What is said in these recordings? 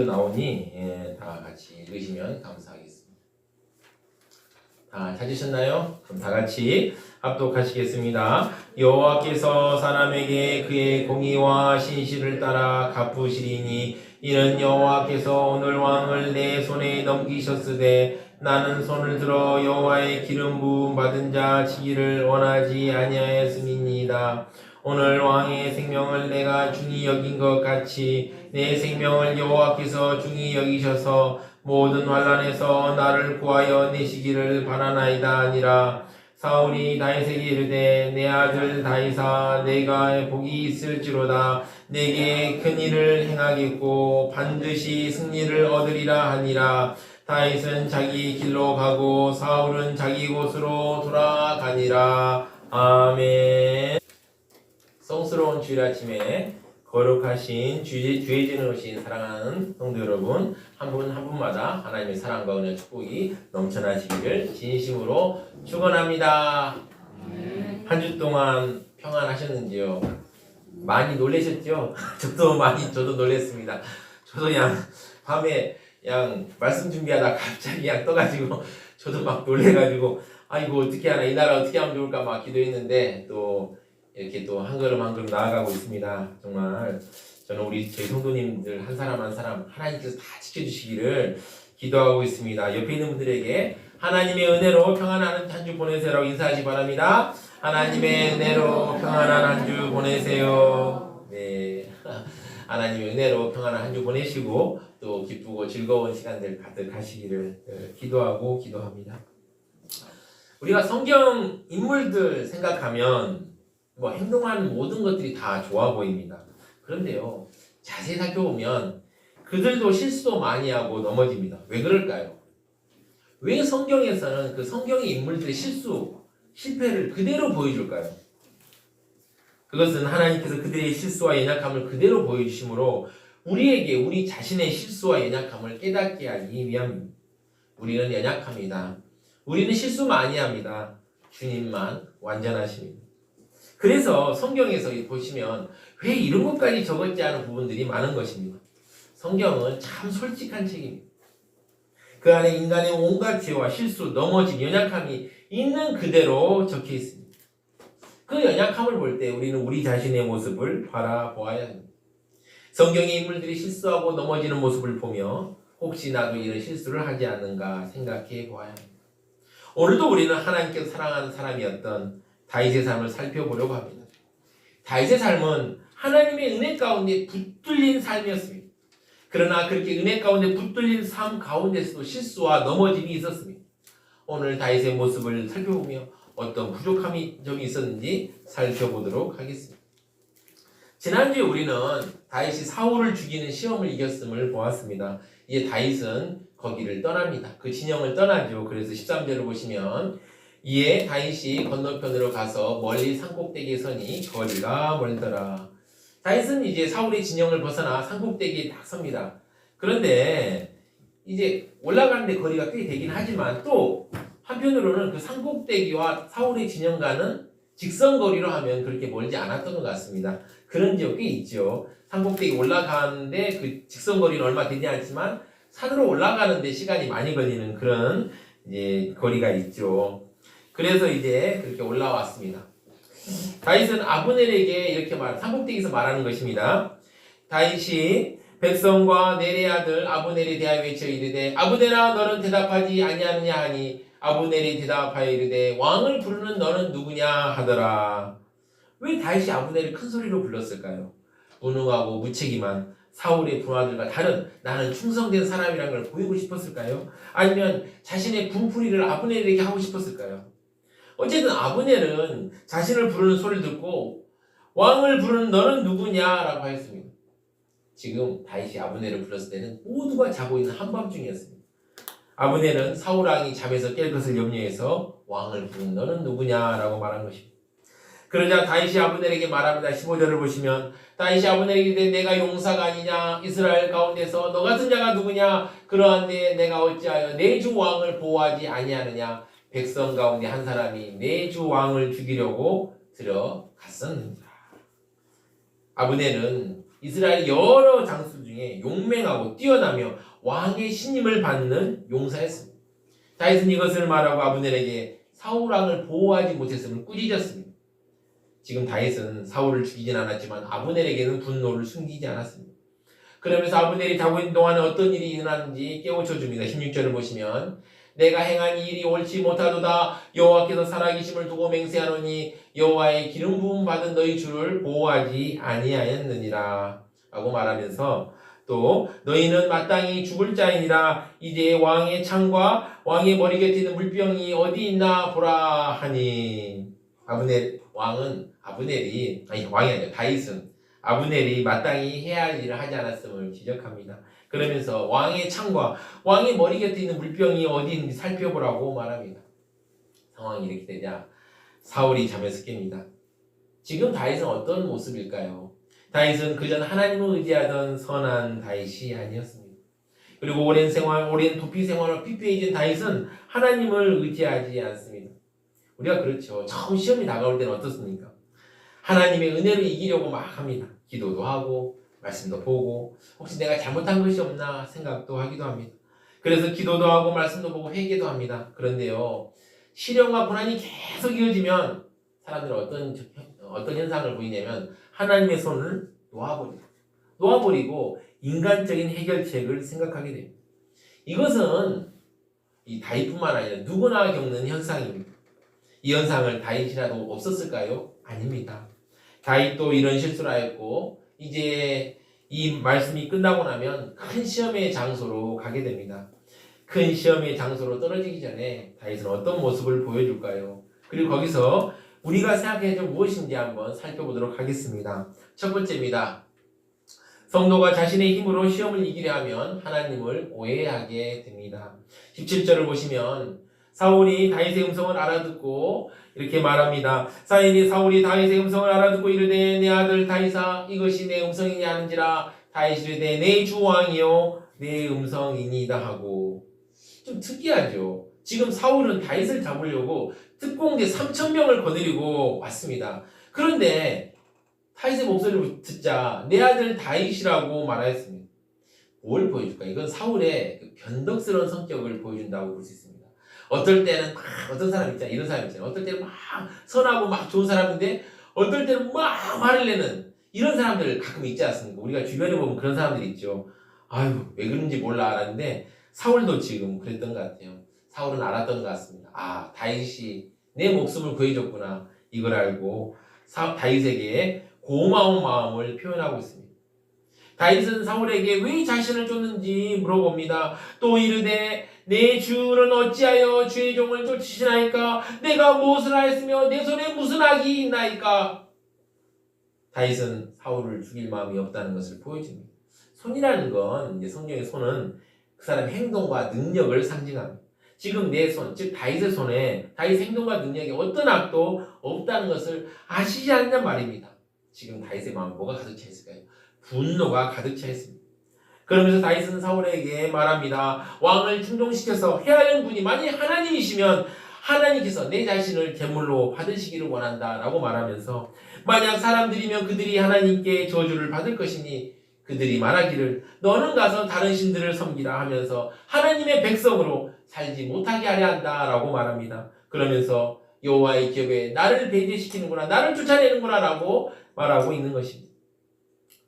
나오니 다 같이 읽으시면 감사하겠습니다. 다 찾으셨나요? 그럼 다 같이 합독하시겠습니다. 여호와께서 사람에게 그의 공의와 신실을 따라 갚으시리니 이는 여호와께서 오늘 왕을 내 손에 넘기셨으되 나는 손을 들어 여호와의 기름 부음 받은 자 치기를 원하지 아니하였음이니이다. 오늘 왕의 생명을 내가 중히 여긴 것 같이 내 생명을 여호와께서 중히 여기셔서 모든 환난에서 나를 구하여 내시기를 바라나이다 하니라. 사울이 다윗에게 이르되 내 아들 다윗아 내가 복이 있을지로다. 내게 큰 일을 행하겠고 반드시 승리를 얻으리라 하니라. 다윗은 자기 길로 가고 사울은 자기 곳으로 돌아가니라. 아멘. 성스러운 주일 아침에 거룩하신 주의 지으신 사랑하는 성도 여러분, 한 분 한 분마다 하나님의 사랑과 은혜 축복이 넘쳐나시기를 진심으로 축원합니다. 한 주 동안 평안하셨는지요? 많이 놀라셨죠? 저도 놀랐습니다. 저도 그냥 밤에 그냥 말씀 준비하다 갑자기 그냥 떠가지고 저도 막 놀래가지고 아이고 어떻게 하나 이 나라 어떻게 하면 좋을까 막 기도했는데 또 이렇게 또 한 걸음 한 걸음 나아가고 있습니다. 정말 저는 우리 저희 성도님들 한 사람 한 사람 하나님께서 다 지켜주시기를 기도하고 있습니다. 옆에 있는 분들에게 하나님의 은혜로 평안한 한 주 보내세요라고 인사하시기 바랍니다. 하나님의 은혜로 평안한 한 주 보내세요. 네, 하나님의 은혜로 평안한 한 주 보내시고 또 기쁘고 즐거운 시간들 가득하시기를 기도하고 기도합니다. 우리가 성경 인물들 생각하면 뭐 행동하는 모든 것들이 다 좋아 보입니다. 그런데요, 자세히 살펴보면 그들도 실수도 많이 하고 넘어집니다. 왜 그럴까요? 왜 성경에서는 그 성경의 인물들의 실패를 그대로 보여줄까요? 그것은 하나님께서 그들의 실수와 연약함을 그대로 보여주심으로 우리에게 우리 자신의 실수와 연약함을 깨닫게 하기 위함입니다. 우리는 연약합니다. 우리는 실수 많이 합니다. 주님만 완전하십니다. 그래서 성경에서 보시면 왜 이런 것까지 적었지 않은 부분들이 많은 것입니다. 성경은 참 솔직한 책입니다. 그 안에 인간의 온갖 죄와 실수, 넘어짐, 연약함이 있는 그대로 적혀 있습니다. 그 연약함을 볼 때 우리는 우리 자신의 모습을 바라보아야 합니다. 성경의 인물들이 실수하고 넘어지는 모습을 보며 혹시 나도 이런 실수를 하지 않는가 생각해 보아야 합니다. 오늘도 우리는 하나님께서 사랑하는 사람이었던 다윗의 삶을 살펴보려고 합니다. 다윗의 삶은 하나님의 은혜 가운데 붙들린 삶이었습니다. 그러나 그렇게 은혜 가운데 붙들린 삶 가운데서도 실수와 넘어짐이 있었습니다. 오늘 다윗의 모습을 살펴보며 어떤 부족함이 점이 있었는지 살펴보도록 하겠습니다. 지난주에 우리는 다윗이 사울을 죽이는 시험을 이겼음을 보았습니다. 이제 다윗은 거기를 떠납니다. 그 진영을 떠나죠. 그래서 13절을 보시면 이에 다윗이 건너편으로 가서 멀리 산꼭대기에 서니 거리가 멀더라. 다윗은 이제 사울의 진영을 벗어나 산꼭대기에 딱 섭니다. 그런데 이제 올라가는데 거리가 꽤 되긴 하지만 또 한편으로는 그 산꼭대기와 사울의 진영과는 직선거리로 하면 그렇게 멀지 않았던 것 같습니다. 그런 지역 꽤 있죠. 산꼭대기 올라가는데 그 직선거리는 얼마 되지 않지만 산으로 올라가는데 시간이 많이 걸리는 그런 이제 거리가 있죠. 그래서 이제 그렇게 올라왔습니다. 다윗은 아브넬에게 이렇게 산꼭대기에서 말하는 것입니다. 다윗이 백성과 넬의 아들 아브넬에 대하여 외쳐 이르되 아브넬아 너는 대답하지 아니하느냐 하니 아브넬이 대답하여 이르되 왕을 부르는 너는 누구냐 하더라. 왜 다윗이 아브넬을 큰 소리로 불렀을까요? 무능하고 무책임한 사울의 부하들과 다른 나는 충성된 사람이라는 걸 보이고 싶었을까요? 아니면 자신의 분풀이를 아브넬에게 하고 싶었을까요? 어쨌든 아브넬은 자신을 부르는 소리를 듣고 왕을 부르는 너는 누구냐라고 하였습니다. 지금 다윗이 아브넬을 불렀을 때는 모두가 자고 있는 한밤중이었습니다. 아브넬은 사울 왕이 잠에서 깰 것을 염려해서 왕을 부르는 너는 누구냐라고 말한 것입니다. 그러자 다윗이 아브넬에게 말합니다. 15절을 보시면 다윗이 아브넬에게 이르되 내가 용사가 아니냐 이스라엘 가운데서 너 같은 자가 누구냐 그러한데 내가 어찌하여 내 주 왕을 보호하지 아니하느냐 백성 가운데 한 사람이 내 주 왕을 죽이려고 들어갔었는가. 아브넬은 이스라엘 여러 장수 중에 용맹하고 뛰어나며 왕의 신임을 받는 용사였습니다. 다윗은 이것을 말하고 아브넬에게 사울 왕을 보호하지 못했음을 꾸짖었습니다. 지금 다윗은 사울을 죽이진 않았지만 아브넬에게는 분노를 숨기지 않았습니다. 그러면서 아브넬이 자고 있는 동안에 어떤 일이 일어나는지 깨우쳐 줍니다. 16절을 보시면 내가 행한 이 일이 옳지 못하도다. 여호와께서 살아계심을 두고 맹세하노니 여호와의 기름 부음 받은 너희 주를 보호하지 아니하였느니라 라고 말하면서 또 너희는 마땅히 죽을 자이니라. 이제 왕의 창과 왕의 머리 곁에 있는 물병이 어디 있나 보라 하니 다윗은 아브넬이 마땅히 해야 할 일을 하지 않았음을 지적합니다. 그러면서 왕의 창과 왕의 머리 곁에 있는 물병이 어디 있는지 살펴보라고 말합니다. 상황이 이렇게 되자 사울이 잠에서 깹니다. 지금 다윗은 어떤 모습일까요? 다윗은 그전 하나님을 의지하던 선한 다윗이 아니었습니다. 그리고 오랜 도피 생활을 피폐해진 다윗은 하나님을 의지하지 않습니다. 우리가 그렇죠. 처음 시험이 다가올 때는 어떻습니까? 하나님의 은혜로 이기려고 막 합니다. 기도도 하고 말씀도 보고 혹시 내가 잘못한 것이 없나 생각도 하기도 합니다. 그래서 기도도 하고 말씀도 보고 회개도 합니다. 그런데요, 시련과 고난이 계속 이어지면 사람들은 어떤 현상을 보이냐면 하나님의 손을 놓아버리고 인간적인 해결책을 생각하게 됩니다. 이것은 이 다윗뿐만 아니라 누구나 겪는 현상입니다. 이 현상을 다윗이라도 없었을까요? 아닙니다. 다윗도 이런 실수를 하였고 이제 이 말씀이 끝나고 나면 큰 시험의 장소로 가게 됩니다. 큰 시험의 장소로 떨어지기 전에 다윗은 어떤 모습을 보여줄까요? 그리고 거기서 우리가 생각해야 될 무엇인지 한번 살펴보도록 하겠습니다. 첫 번째입니다. 성도가 자신의 힘으로 시험을 이기려 하면 하나님을 오해하게 됩니다. 17절을 보시면 사울이 다윗의 음성을 알아듣고 이렇게 말합니다. 사울이 다윗의 음성을 알아듣고 이르되 내 아들 다윗아 이것이 내 음성이냐 하는지라. 다윗이 이르되 내 주 왕이요 내 음성이니이다 하고. 좀 특이하죠. 지금 사울은 다윗을 잡으려고 특공대 3,000명을 거느리고 왔습니다. 그런데 다윗의 목소리를 듣자 내 아들 다윗이라고 말하였습니다. 뭘 보여줄까? 이건 사울의 그 변덕스러운 성격을 보여준다고 볼 수 있습니다. 어떨 때는 어떤 사람 있잖아요. 이런 사람 있잖아요. 어떨 때는 막 선하고 막 좋은 사람인데 어떨 때는 막 화를 내는 이런 사람들 가끔 있지 않습니까? 우리가 주변에 보면 그런 사람들이 있죠. 아유, 왜 그런지 몰라 알았는데 사울도 지금 그랬던 것 같아요. 사울은 알았던 것 같습니다. 아, 다윗이 내 목숨을 구해줬구나. 이걸 알고 다윗에게 고마운 마음을 표현하고 있습니다. 다윗은 사울에게 왜 자신을 줬는지 물어봅니다. 또 이르되 내 주는 어찌하여 주의 종을 쫓으시나이까? 내가 무엇을 하였으며 내 손에 무슨 악이 있나이까? 다윗은 사울을 죽일 마음이 없다는 것을 보여줍니다. 손이라는 건 이제 성경의 손은 그 사람의 행동과 능력을 상징합니다. 지금 내 손, 즉 다윗의 손에 다윗의 행동과 능력에 어떤 악도 없다는 것을 아시지 않는 말입니다. 지금 다윗의 마음에 뭐가 가득 차 있을까요? 분노가 가득 차 있습니다. 그러면서 다윗은 사울에게 말합니다. 왕을 충동시켜서 해야 하는 분이 만약 하나님이시면 하나님께서 내 자신을 제물로 받으시기를 원한다 라고 말하면서 만약 사람들이면 그들이 하나님께 저주를 받을 것이니 그들이 말하기를 너는 가서 다른 신들을 섬기라 하면서 하나님의 백성으로 살지 못하게 하려 한다 라고 말합니다. 그러면서 여호와의 기업에 나를 배제시키는구나, 나를 쫓아내는구나 라고 말하고 있는 것입니다.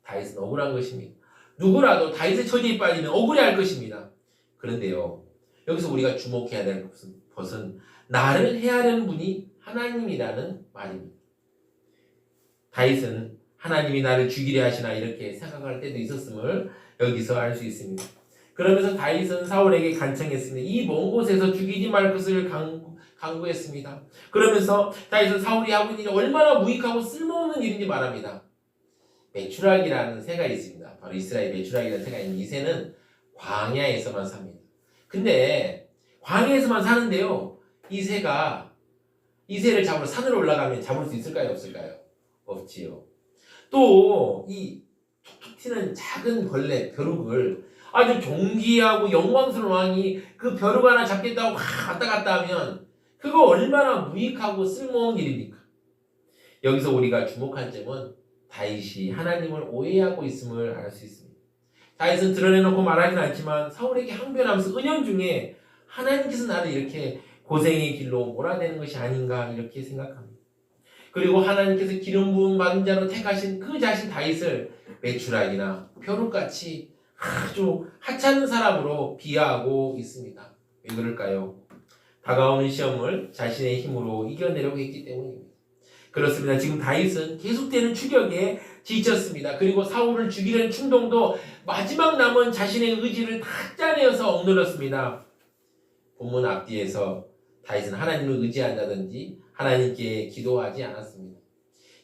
다윗은 억울한 것입니다. 누구라도 다윗의 처지에 빠지면 억울해할 것입니다. 그런데요, 여기서 우리가 주목해야 될 것은 나를 해하려는 분이 하나님이라는 말입니다. 다윗은 하나님이 나를 죽이려 하시나 이렇게 생각할 때도 있었음을 여기서 알 수 있습니다. 그러면서 다윗은 사울에게 간청했습니다. 이 먼 곳에서 죽이지 말 것을 강구했습니다. 그러면서 다윗은 사울이 하고 있는 일이 얼마나 무익하고 쓸모없는 일인지 말합니다. 메추락이라는 새가 있습니다. 바로 이스라엘 메추락이라는 새가 있는 이 새는 광야에서만 삽니다. 근데 광야에서만 사는데요, 이 새를 잡으러 산으로 올라가면 잡을 수 있을까요? 없을까요? 없지요. 또 이 툭툭 튀는 작은 벌레, 벼룩을 아주 존귀하고 영광스러운 왕이 그 벼룩 하나 잡겠다고 왔다 갔다 하면 그거 얼마나 무익하고 쓸모없는 일입니까? 여기서 우리가 주목할 점은 다윗이 하나님을 오해하고 있음을 알 수 있습니다. 다윗은 드러내놓고 말하진 않지만 사울에게 항변하면서 은연중에 하나님께서 나를 이렇게 고생의 길로 몰아내는 것이 아닌가 이렇게 생각합니다. 그리고 하나님께서 기름 부음 받은 자로 택하신 그 자신 다윗을 메추락이나 벼룩같이 아주 하찮은 사람으로 비하하고 있습니다. 왜 그럴까요? 다가오는 시험을 자신의 힘으로 이겨내려고 했기 때문입니다. 그렇습니다. 지금 다윗은 계속되는 추격에 지쳤습니다. 그리고 사울을 죽이려는 충동도 마지막 남은 자신의 의지를 다 짜내어서 억눌렀습니다. 본문 앞뒤에서 다윗은 하나님을 의지한다든지 하나님께 기도하지 않았습니다.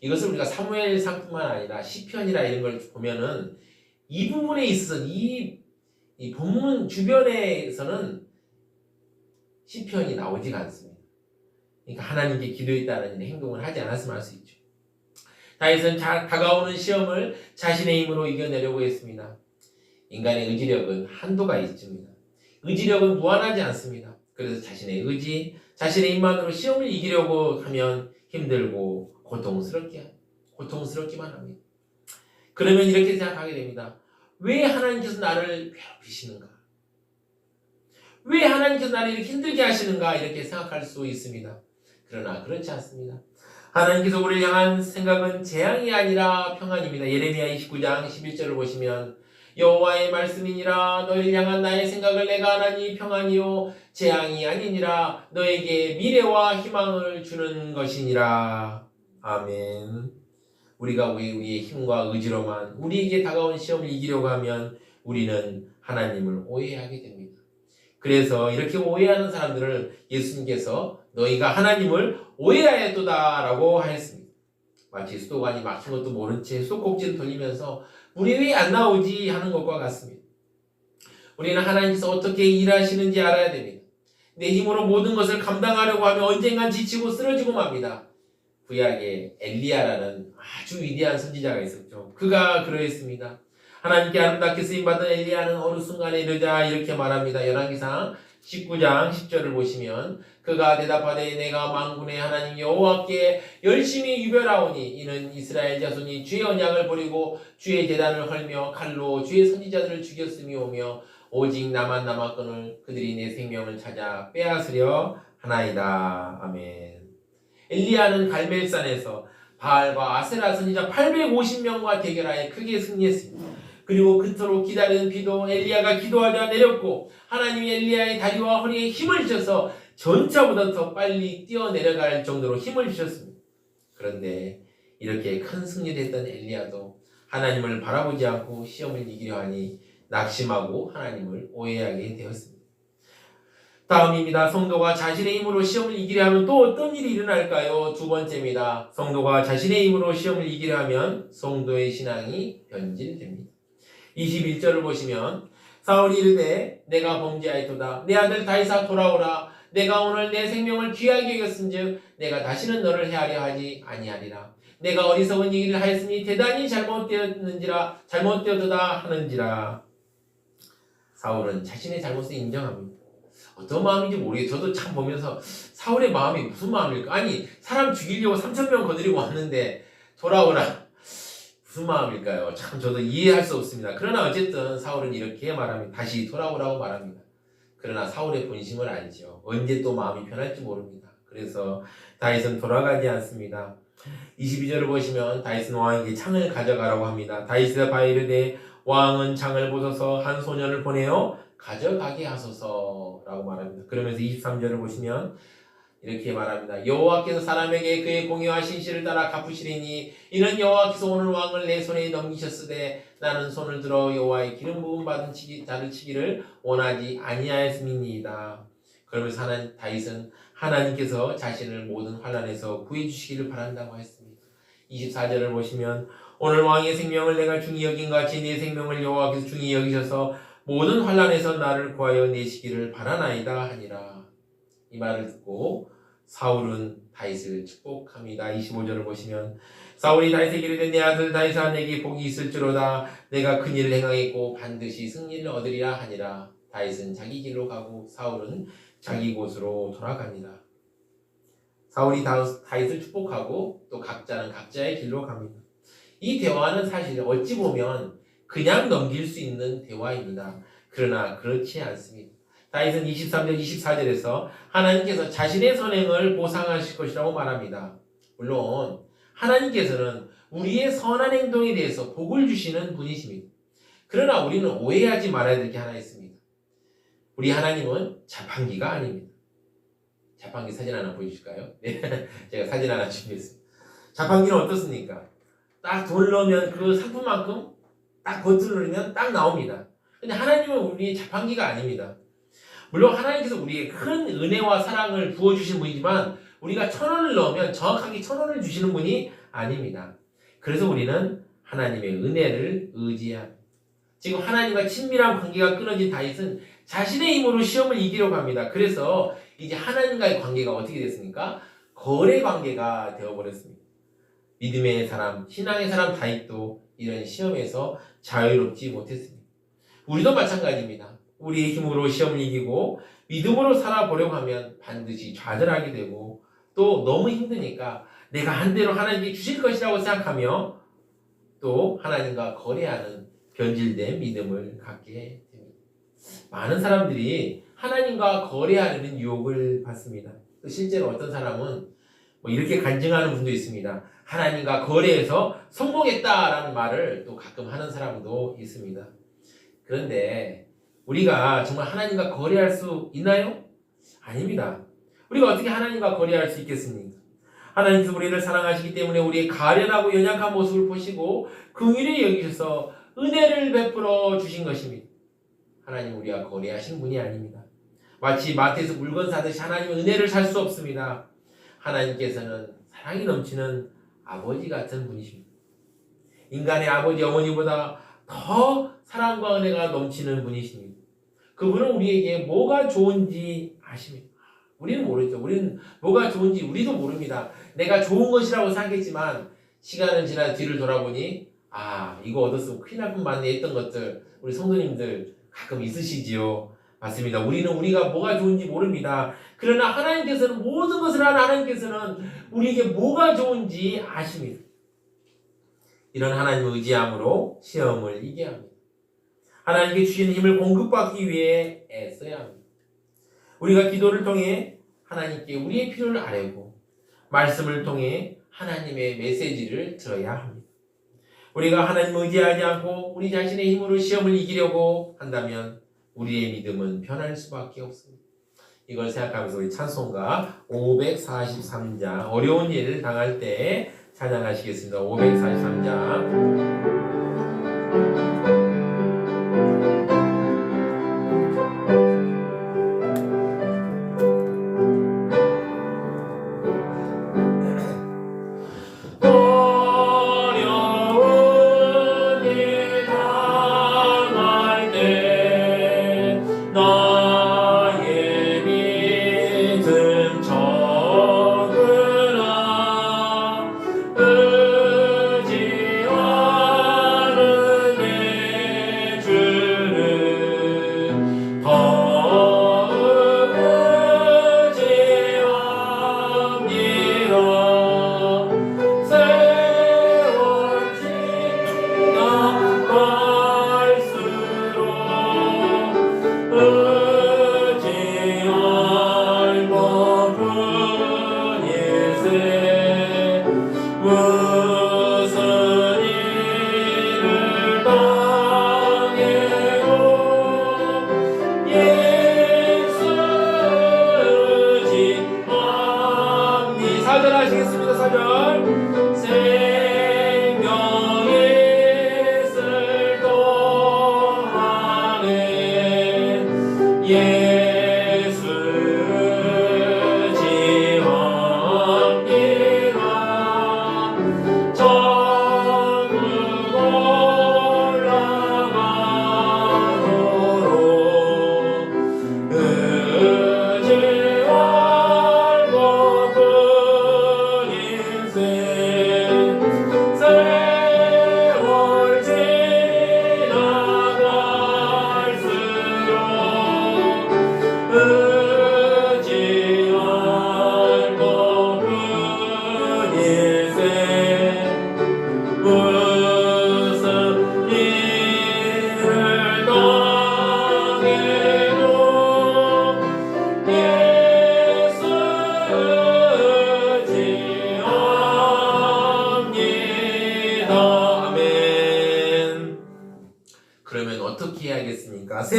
이것을 우리가 사무엘상뿐만 아니라 시편이라 이런 걸 보면은 이 부분에 있어서 이 본문 주변에서는 시편이 나오지가 않습니다. 그러니까 하나님께 기도했다는 행동을 하지 않았으면 할 수 있죠. 다윗은 다가오는 시험을 자신의 힘으로 이겨내려고 했습니다. 인간의 의지력은 한도가 있습니다. 의지력은 무한하지 않습니다. 그래서 자신의 의지, 자신의 힘만으로 시험을 이기려고 하면 힘들고 고통스럽기만 합니다. 그러면 이렇게 생각하게 됩니다. 왜 하나님께서 나를 괴롭히시는가? 왜 하나님께서 나를 이렇게 힘들게 하시는가? 이렇게 생각할 수 있습니다. 그러나 그렇지 않습니다. 하나님께서 우리를 향한 생각은 재앙이 아니라 평안입니다. 예레미야 29장 11절을 보시면 여호와의 말씀이니라 너희를 향한 나의 생각을 내가 하나니 평안이요 재앙이 아니니라 너에게 미래와 희망을 주는 것이니라. 아멘. 우리가 우리의 힘과 의지로만 우리에게 다가온 시험을 이기려고 하면 우리는 하나님을 오해하게 됩니다. 그래서 이렇게 오해하는 사람들을 예수님께서 너희가 하나님을 오해하였도다 라고 하였습니다. 마치 수도관이 막힌 것도 모른 채 수도꼭지를 돌리면서 물이 왜 안 나오지 하는 것과 같습니다. 우리는 하나님께서 어떻게 일하시는지 알아야 됩니다. 내 힘으로 모든 것을 감당하려고 하면 언젠간 지치고 쓰러지고 맙니다. 구약에 엘리야라는 아주 위대한 선지자가 있었죠. 그가 그러했습니다. 하나님께 아름답게 쓰임받은 엘리야는 어느 순간에 이르자 이렇게 말합니다. 열왕기상 19장 10절을 보시면 그가 대답하되 내가 만군의 하나님 여호와께 열심히 유별하오니 이는 이스라엘 자손이 주의 언약을 버리고 주의 제단을 헐며 칼로 주의 선지자들을 죽였음이오며 오직 나만 남았거늘 그들이 내 생명을 찾아 빼앗으려 하나이다. 아멘. 엘리야는 갈멜산에서 바알과 아세라 선지자 850명과 대결하여 크게 승리했습니다. 그리고 그토록 기다리는 비도 엘리야가 기도하자 내렸고 하나님이 엘리야의 다리와 허리에 힘을 주셔서 전차보다 더 빨리 뛰어내려갈 정도로 힘을 주셨습니다. 그런데 이렇게 큰 승리를 했던 엘리야도 하나님을 바라보지 않고 시험을 이기려 하니 낙심하고 하나님을 오해하게 되었습니다. 다음입니다. 성도가 자신의 힘으로 시험을 이기려 하면 또 어떤 일이 일어날까요? 두 번째입니다. 성도가 자신의 힘으로 시험을 이기려 하면 성도의 신앙이 변질됩니다. 21절을 보시면 사울이 이르되 내가 범죄하였도다. 내 아들 다윗아 돌아오라. 내가 오늘 내 생명을 귀하게 여겼은즉 내가 다시는 너를 해하려 하지 아니하리라. 내가 어리석은 얘기를 하였으니 대단히 잘못되었도다 하는지라. 사울은 자신의 잘못을 인정합니다. 어떤 마음인지 모르겠어요. 저도 참 보면서 사울의 마음이 무슨 마음일까? 아니 사람 죽이려고 3,000명 거느리고 왔는데 돌아오라. 무슨 마음일까요? 참 저도 이해할 수 없습니다. 그러나 어쨌든 사울은 이렇게 말합니다. 다시 돌아오라고 말합니다. 그러나 사울의 본심을 알죠. 언제 또 마음이 편할지 모릅니다. 그래서 다윗은 돌아가지 않습니다. 22절을 보시면 다윗은 왕에게 창을 가져가라고 합니다. 다윗이 바에 이르되 왕은 창을 보소서 한 소년을 보내어 가져가게 하소서라고 말합니다. 그러면서 23절을 보시면 이렇게 말합니다. 여호와께서 사람에게 그의 공의와 신실을 따라 갚으시리니 이는 여호와께서 오늘 왕을 내 손에 넘기셨으되 나는 손을 들어 여호와의 기름 부음 받은 자를 치기를 원하지 아니하였음이니이다. 그러면서 다윗은 하나님께서 자신을 모든 환난에서 구해주시기를 바란다고 했습니다. 24절을 보시면 오늘 왕의 생명을 내가 중히 여긴 같이 내 생명을 여호와께서 중히 여기셔서 모든 환난에서 나를 구하여 내시기를 바라나이다 하니라. 이 말을 듣고 사울은 다윗을 축복합니다. 25절을 보시면 사울이 다윗에게 이르되 내 아들 다윗아 내게 복이 있을지로다. 내가 큰 일을 행하겠고 반드시 승리를 얻으리라 하니라. 다윗은 자기 길로 가고 사울은 자기 곳으로 돌아갑니다. 사울이 다윗을 축복하고 또 각자는 각자의 길로 갑니다. 이 대화는 사실 어찌 보면 그냥 넘길 수 있는 대화입니다. 그러나 그렇지 않습니다. 다윗은 23절 24절에서 하나님께서 자신의 선행을 보상하실 것이라고 말합니다. 물론 하나님께서는 우리의 선한 행동에 대해서 복을 주시는 분이십니다. 그러나 우리는 오해하지 말아야 될 게 하나 있습니다. 우리 하나님은 자판기가 아닙니다. 자판기 사진 하나 보여주실까요? 네, 제가 사진 하나 준비했습니다. 자판기는 어떻습니까? 딱 돈을 넣으면 그 상품만큼 딱 버튼을 누르면 딱 나옵니다. 근데 하나님은 우리의 자판기가 아닙니다. 물론 하나님께서 우리에게 큰 은혜와 사랑을 부어주신 분이지만 우리가 1,000원을 넣으면 정확하게 1,000원을 주시는 분이 아닙니다. 그래서 우리는 하나님의 은혜를 의지합니다. 지금 하나님과 친밀한 관계가 끊어진 다윗은 자신의 힘으로 시험을 이기려고 합니다. 그래서 이제 하나님과의 관계가 어떻게 됐습니까? 거래 관계가 되어버렸습니다. 믿음의 사람, 신앙의 사람 다윗도 이런 시험에서 자유롭지 못했습니다. 우리도 마찬가지입니다. 우리의 힘으로 시험을 이기고 믿음으로 살아보려고 하면 반드시 좌절하게 되고 또 너무 힘드니까 내가 한 대로 하나님께 주실 것이라고 생각하며 또 하나님과 거래하는 변질된 믿음을 갖게 됩니다. 많은 사람들이 하나님과 거래하려는 유혹을 받습니다. 또 실제로 어떤 사람은 이렇게 간증하는 분도 있습니다. 하나님과 거래해서 성공했다라는 말을 또 가끔 하는 사람도 있습니다. 그런데 우리가 정말 하나님과 거래할 수 있나요? 아닙니다. 우리가 어떻게 하나님과 거래할 수 있겠습니까? 하나님께서 우리를 사랑하시기 때문에 우리의 가련하고 연약한 모습을 보시고 긍휼히 여기셔서 은혜를 베풀어 주신 것입니다. 하나님 우리와 거래하신 분이 아닙니다. 마치 마트에서 물건 사듯이 하나님은 은혜를 살 수 없습니다. 하나님께서는 사랑이 넘치는 아버지 같은 분이십니다. 인간의 아버지 어머니보다 더 사랑과 은혜가 넘치는 분이십니다. 그분은 우리에게 뭐가 좋은지 아십니다. 우리는 모르죠. 우리는 뭐가 좋은지 우리도 모릅니다. 내가 좋은 것이라고 생각했지만 시간은 지나 뒤를 돌아보니 이거 얻었으면 큰일 날 뻔만네 했던 것들 우리 성도님들 가끔 있으시지요. 맞습니다. 우리는 우리가 뭐가 좋은지 모릅니다. 그러나 하나님께서는 모든 것을 하는 하나님께서는 우리에게 뭐가 좋은지 아십니다. 이런 하나님을 의지함으로 시험을 이겨야 합니다. 하나님께 주신 힘을 공급받기 위해 애써야 합니다. 우리가 기도를 통해 하나님께 우리의 필요를 아뢰고 말씀을 통해 하나님의 메시지를 들어야 합니다. 우리가 하나님을 의지하지 않고 우리 자신의 힘으로 시험을 이기려고 한다면 우리의 믿음은 변할 수밖에 없습니다. 이걸 생각하면서 우리 찬송가 543장 어려운 일을 당할 때 찬양하시겠습니다. 543장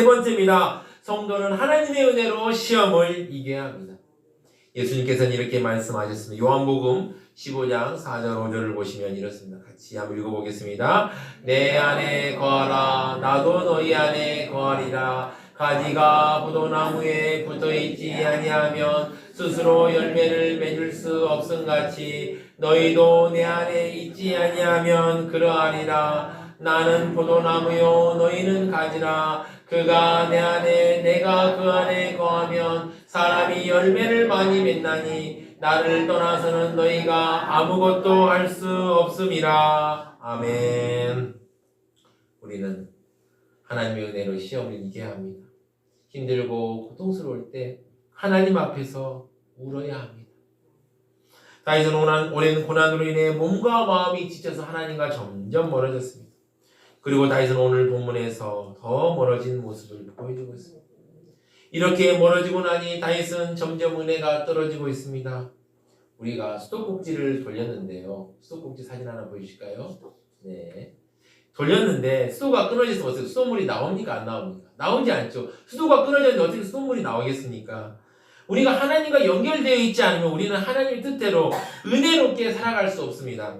번째입니다. 성도는 하나님의 은혜로 시험을 이겨야 합니다. 예수님께서는 이렇게 말씀하셨습니다. 요한복음 15장 4절 5절을 보시면 이렇습니다. 같이 한번 읽어보겠습니다. 내 안에 거하라 나도 너희 안에 거하리라. 가지가 포도나무에 붙어있지 아니하면 스스로 열매를 맺을 수 없음같이 너희도 내 안에 있지 아니하면 그러하리라. 나는 포도나무요 너희는 가지라. 그가 내 안에 내가 그 안에 거하면 사람이 열매를 많이 맺나니 나를 떠나서는 너희가 아무것도 할 수 없음이라. 아멘. 우리는 하나님의 은혜로 시험을 이겨야 합니다. 힘들고 고통스러울 때 하나님 앞에서 울어야 합니다. 다윗은 오랜 고난으로 인해 몸과 마음이 지쳐서 하나님과 점점 멀어졌습니다. 그리고 다윗은 오늘 본문에서 더 멀어진 모습을 보여주고 있습니다. 이렇게 멀어지고 나니 다윗은 점점 은혜가 떨어지고 있습니다. 우리가 수도꼭지를 돌렸는데요. 수도꼭지 사진 하나 보여주실까요? 네. 돌렸는데 수도가 끊어져서 어떻게 수돗물이 나옵니까? 안 나옵니까? 나오지 않죠. 수도가 끊어졌는데 어떻게 수돗물이 나오겠습니까? 우리가 하나님과 연결되어 있지 않으면 우리는 하나님의 뜻대로 은혜롭게 살아갈 수 없습니다.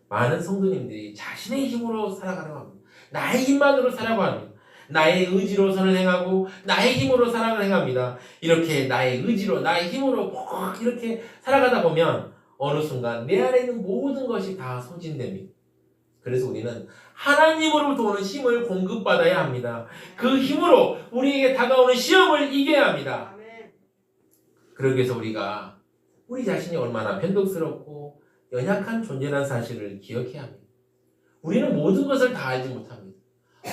많은 성도님들이 자신의 힘으로 살아가려고 합니다. 나의 힘만으로 살아가려고 합니다. 나의 의지로 선을 행하고 나의 힘으로 사랑을 행합니다. 이렇게 나의 의지로 나의 힘으로 꼭 이렇게 살아가다 보면 어느 순간 내 안에 있는 모든 것이 다 소진됩니다. 그래서 우리는 하나님으로부터 오는 힘을 공급받아야 합니다. 그 힘으로 우리에게 다가오는 시험을 이겨야 합니다. 그러기 위해서 우리가 우리 자신이 얼마나 변덕스럽고 연약한 존재라는 사실을 기억해야 합니다. 우리는 모든 것을 다 알지 못합니다.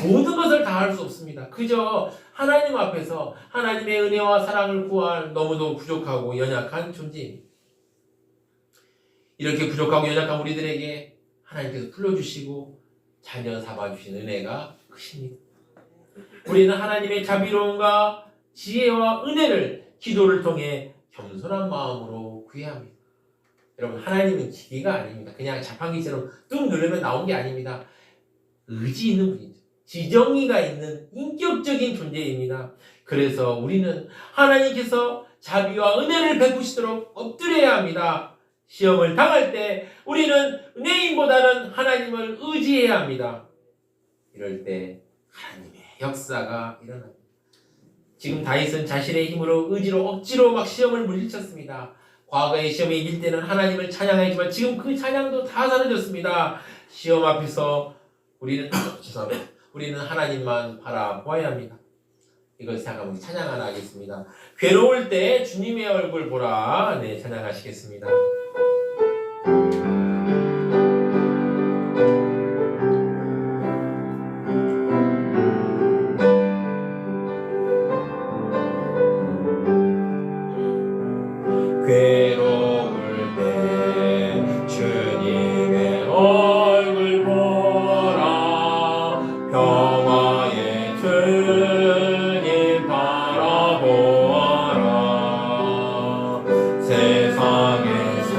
모든 것을 다 할 수 없습니다. 그저 하나님 앞에서 하나님의 은혜와 사랑을 구할 너무도 부족하고 연약한 존재입니다. 이렇게 부족하고 연약한 우리들에게 하나님께서 불러주시고 자녀 삼아주신 은혜가 크십니다. 우리는 하나님의 자비로움과 지혜와 은혜를 기도를 통해 겸손한 마음으로 구해야 합니다. 여러분, 하나님은 기계가 아닙니다. 그냥 자판기처럼 뚝 누르면 나온 게 아닙니다. 의지 있는 분이죠. 지정의가 있는 인격적인 존재입니다. 그래서 우리는 하나님께서 자비와 은혜를 베푸시도록 엎드려야 합니다. 시험을 당할 때 우리는 은혜인보다는 하나님을 의지해야 합니다. 이럴 때 하나님의 역사가 일어납니다. 지금 다윗은 자신의 힘으로 의지로 억지로 막 시험을 물리쳤습니다. 과거의 시험에 이길 때는 하나님을 찬양했지만 지금 그 찬양도 다 사라졌습니다. 시험 앞에서 우리는 우리는 하나님만 바라보아야 합니다. 이걸 생각하면 찬양 하나 하겠습니다. 괴로울 때 주님의 얼굴 보라. 네, 찬양하시겠습니다. 괴로울 때 주님의 얼굴 보라. 평화의 주님 바라보아라. 세상에서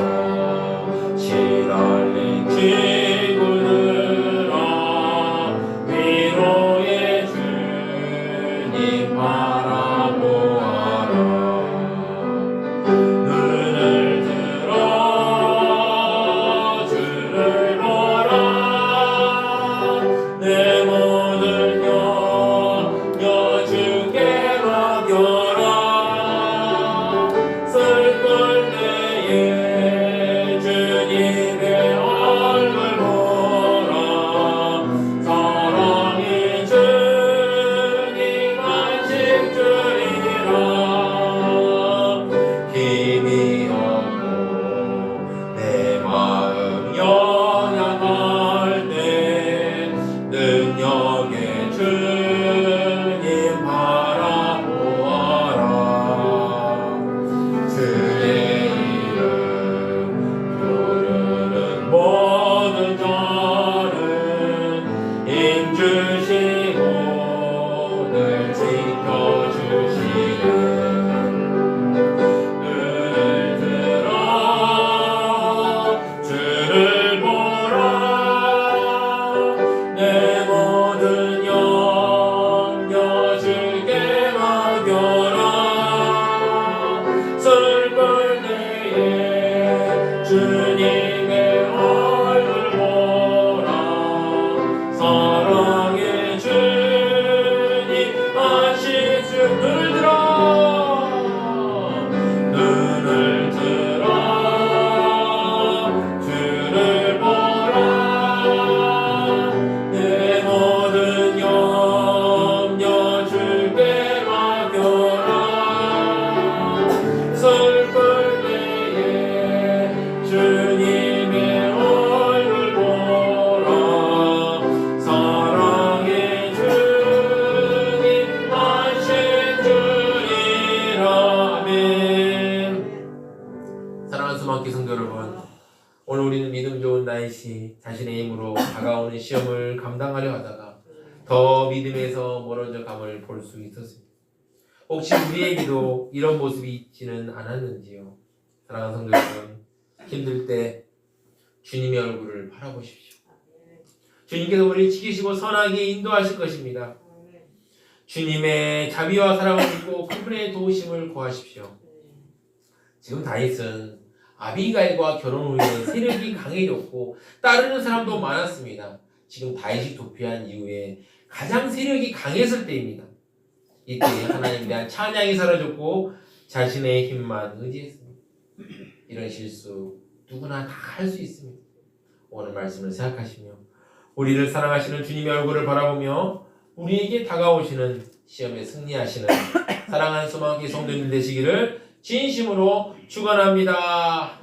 눈을 들어 눈을 들어 주를 보라 내 모든 염려 주께 맡겨라 슬플 때에 주님의 얼굴 보라 사랑의 주님 하신 주리라. 아멘. 사랑하는 수막기 성도 여러분, 오늘 우리는 믿음 좋은 나이시 자신의 힘으로 다가오는 시험을 감당하려 하다가 더 믿음에서 멀어져 감을 볼 수 있었습니다. 혹시 우리에게도 이런 모습이 있지는 않았는지요? 사랑하는 성도 여러분, 힘들 때 주님의 얼굴을 바라보십시오. 주님께서 우리를 지키시고 선하게 인도하실 것입니다. 주님의 자비와 사랑을 믿고 그분의 도우심을 구하십시오. 지금 다윗은 아비가일과 결혼 후에 세력이 강해졌고 따르는 사람도 많았습니다. 지금 다윗이 도피한 이후에 가장 세력이 강했을 때입니다. 이때 하나님에 대한 찬양이 사라졌고 자신의 힘만 의지했습니다. 이런 실수 누구나 다 할 수 있습니다. 오늘 말씀을 생각하시며 우리를 사랑하시는 주님의 얼굴을 바라보며 우리에게 다가오시는 시험에 승리하시는 사랑하는 소망기 성도님 되시기를 진심으로 축원합니다.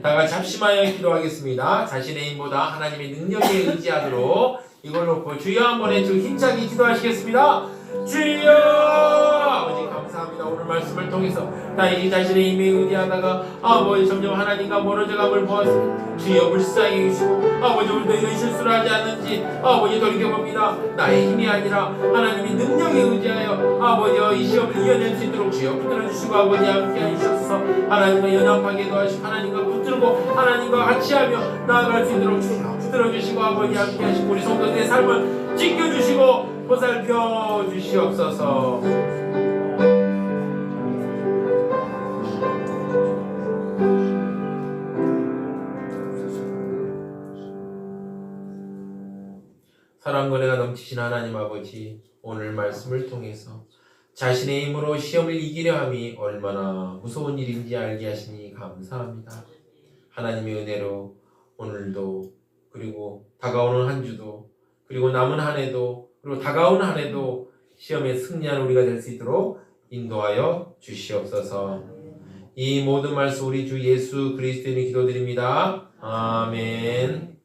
다 같이 합심하여 기도하겠습니다. 자신의 힘보다 하나님의 능력에 의지하도록 이걸 놓고 주여 한번 해주고 힘차게 기도하시겠습니다. 주여! 아버지 감사합니다. 오늘 말씀을 통해서 다행히 자신의 힘에 의지하다가 아버지 점점 하나님과 멀어져감을 보았습니다. 주여 불쌍히 해주시고 아버지 우리도 이런 실수를 하지 않는지 아버지 돌이켜봅니다. 나의 힘이 아니라 하나님의 능력에 의지하여 아버지여 이 시험을 이겨낼 수 있도록 주여 붙들어주시고 아버지 함께 하시옵소서. 하나님과 연합하게 도와주시고 하나님과 붙들고 하나님과 같이 하며 나아갈 수 있도록 주여 붙들어주시고 아버지 함께 하시고 우리 성도들의 삶을 지켜주시고 보살펴 주시옵소서. 사랑과 은혜가 넘치신 하나님 아버지, 오늘 말씀을 통해서 자신의 힘으로 시험을 이기려 함이 얼마나 무서운 일인지 알게 하시니 감사합니다. 하나님의 은혜로 오늘도 그리고 다가오는 한 주도 그리고 남은 한 해도 그리고 다가오는 한 해도 시험에 승리하는 우리가 될 수 있도록 인도하여 주시옵소서. 이 모든 말씀 우리 주 예수 그리스도의 기도드립니다. 아멘.